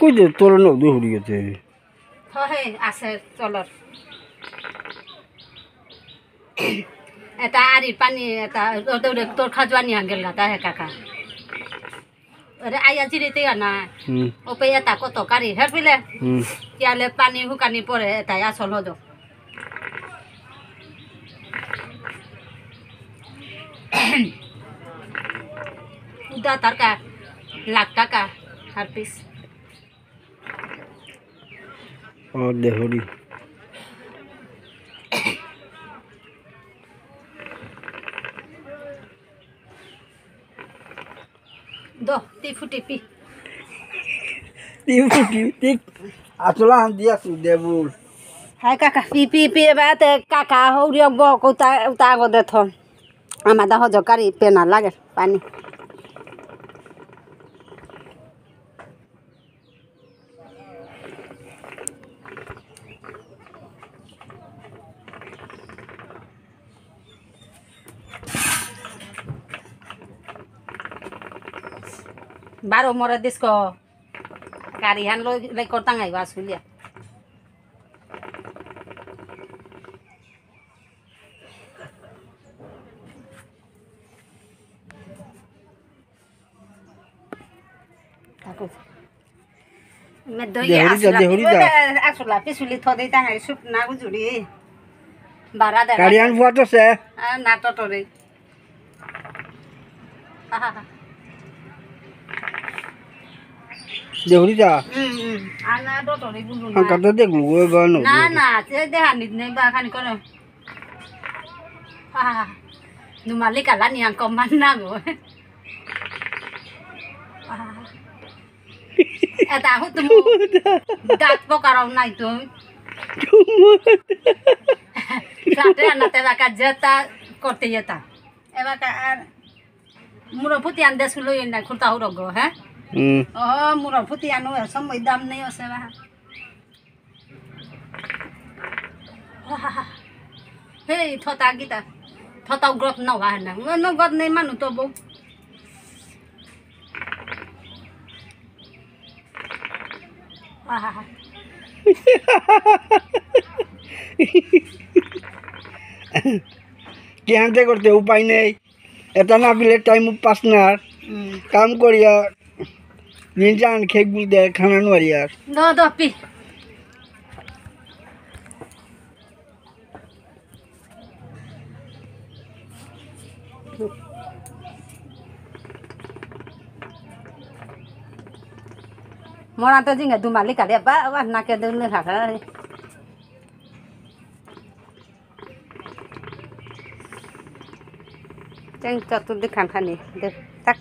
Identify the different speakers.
Speaker 1: কই যে তোর নদী হরি গেছে
Speaker 2: হে আছে তলর এটা আরির পানি এটা তোর খাজুয়া নিয়ে গেল না তা হে কাকা अरे आया जिरेते ना ओपे या ताको तो कारी हेर पिले याले पानी हुकानी परे ता या सलो दो उदा तरका लाख टाका हर पीस
Speaker 1: और देहरी
Speaker 2: दो टिफुटी पी
Speaker 1: টিপ আসলা হান দিয়া সু দেবুল
Speaker 2: हाय काका पी पी पी बाते काका हौरियो गो कोता उता गो देथो आमा दा हजो कारी पेना लागे पानी बारो मोरे दिसको कारिहान लो लै करतां आइ वासुलिया ताको मैं दोई आसुला पिसुली थोदै तां आइ सुप ना गुजुडी बारा दे
Speaker 1: কারিয়ান ফুয়াটো সে
Speaker 2: ना टटोरे
Speaker 1: দেহরি যা
Speaker 2: आना टटोरे बुलु
Speaker 1: হাঁ কাটা দেখলু ওই বা নদী
Speaker 2: ना ना ते देहानि नै बा खानि कोन नुमाली काला नि आंको माननागो eta hu tumu dat pokaraw nai tu sate ana te baka jeta korte jeta eba ka muro puti ande sulo ina khurta hu rogo ha oh muro puti anu samoi dam nei ose ba hey thota gita thota grot na wa na no god nei manu to bo
Speaker 1: কেহান্তে করতে উপায় নেই এটা না পেলে time pass না কাম করিয়া নিজান খেক বুঝতে খানা নোয়ারি আর
Speaker 2: no do pi Mora ta jinga du mali ka de ba wa na ke de ne ha ka Cheng cho tu de khan khani de tak